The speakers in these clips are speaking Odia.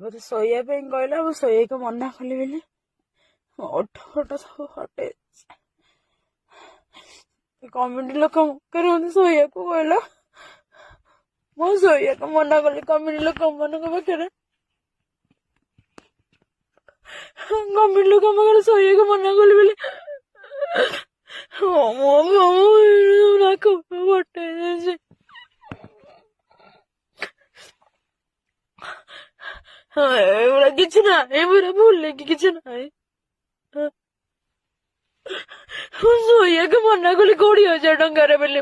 ମତେ ଶୋଇବା ପାଇଁ କହିଲା, ମୁଁ ଶୋଇବାକୁ ମନା କଲି ବୋଲି ଓଠ ଫୋଟ ସବୁ ହଟେ। କମିଟି ଲୋକ ମୁଖରେ ମତେ ଶୋଇବାକୁ କହିଲା, ମୁଁ ଶୋଇବାକୁ ମନା କଲି କମିଟି ଲୋକ ମାନଙ୍କ ପାଖରେ। କମିଟି ଲୋକ ପାଖରେ ଶୋଇବାକୁ ମନା କଲି ବୋଲି ନାକ ଫଟେଇ ଦେଇଛି। ଏଗୁଡା କିଛି ନାହିଁ, ପୁରା ଭୁଲ କି କିଛି ନାହିଁ। ମୁଁ ଶୋଇବାକୁ ମନା କଲି 20,000 ଟଙ୍କାରେ ବୋଲି।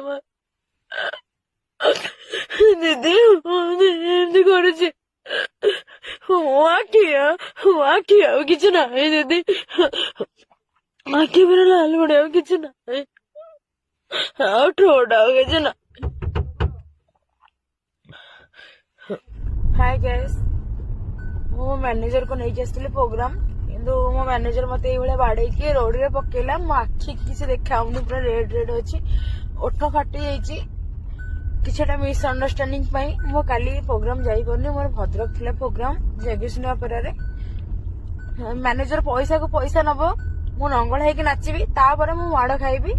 ଦିଦି ଏମିତି କରୁଛି। ଆଖି ଆଉ କିଛି ନାହିଁ ଦିଦି, ଆଖି ପୁରା ଲାଲ ପଡେ, ଆଉ କିଛି ନାହିଁ, ଆଉ ଠୋଟ ଆଉ କିଛି ନାହିଁ। ହାଇ ଗାଇସ୍, ମୁଁ ମୋ ମ୍ୟାନେଜରକୁ ନେଇକି ଆସିଥିଲି ପ୍ରୋଗ୍ରାମ, କିନ୍ତୁ ମୋ ମ୍ୟାନେଜର ମତେ ଏଇଭଳିଆ ବାଡେଇକି ରୋଡରେ ପକେଇଲା। ମୋ ଆଖି କିଛି ଦେଖାଉନି, ପୁରା ରେଡ୍ ରେଡ୍ ଅଛି, ଓଠ ଫାଟି ଯାଇଛି। କିଛିଟା ମିସ୍ଅଣ୍ଡରଷ୍ଟାଣ୍ଡିଂ ପାଇଁ ମୁଁ କାଲି ପ୍ରୋଗ୍ରାମ ଯାଇପାରୁନି। ମୋର ଭଦ୍ରକ ଥିଲା ପ୍ରୋଗ୍ରାମ ଜଗସିଂହ ଅପେରାରେ। ମ୍ୟାନେଜର ପଇସାକୁ ପଇସା ନବ, ମୁଁ ନଙ୍ଗଳ ହେଇକି ନାଚିବି, ତାପରେ ମୁଁ ମାଡ ଖାଇବି।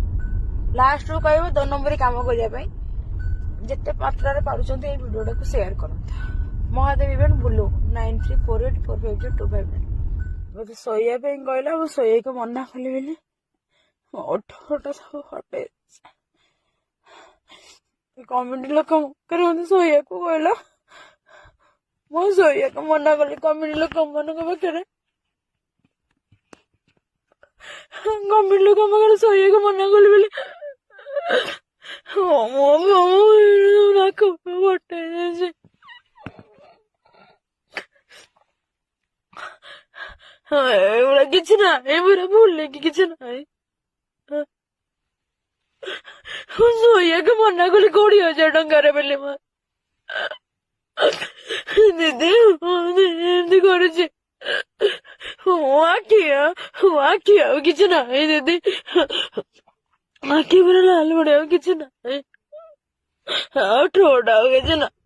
ଲାଷ୍ଟରୁ କହିବ 2 ନମ୍ବରୀ କାମ କରିବା ପାଇଁ। ଯେତେ ମାତ୍ରାରେ ପାରୁଛନ୍ତି ଏଇ ଭିଡିଓଟାକୁ ସେୟାର କରନ୍ତୁ। ମହାଦେବ ଇଭେଣ୍ଟ ବୁଲୁ 9348450259। ମତେ ଶୋଇବା ପାଇଁ କହିଲା, ମୁଁ ଶୋଇବାକୁ ମନା କଲି ବୋଲି ଓଠ ଫୋଟ ସବୁ ହଟେ। କମିଟି ଲୋକ ମୁଖରେ ମତେ ଶୋଇବାକୁ କହିଲା, ମୁଁ ଶୋଇବାକୁ ମନା କଲି କମିଟି ଲୋକ ମାନଙ୍କ ପାଖରେ। କମିଟି ଲୋକ ପାଖରେ ଶୋଇବାକୁ ମନା କଲି ବୋଲି ନାକ ଫଟେଇ ଦେଇଛି। ଏଗୁଡା କିଛି ନାହିଁ, ପୁରା ଭୁଲ କି କିଛି ନାହିଁ। ମୁଁ ଶୋଇବାକୁ ମନା କଲି 20,000 ଟଙ୍କାରେ ବୋଲି। ଦିଦି ଏମିତି କରୁଛି। ଆଖି ଆଉ କିଛି ନାହିଁ ଦିଦି, ଆଖି ପୁରା ଲାଲ ପଡେ, ଆଉ କିଛି ନାହିଁ, ଆଉ ଠୋଟ ଆଉ କିଛି ନାହିଁ।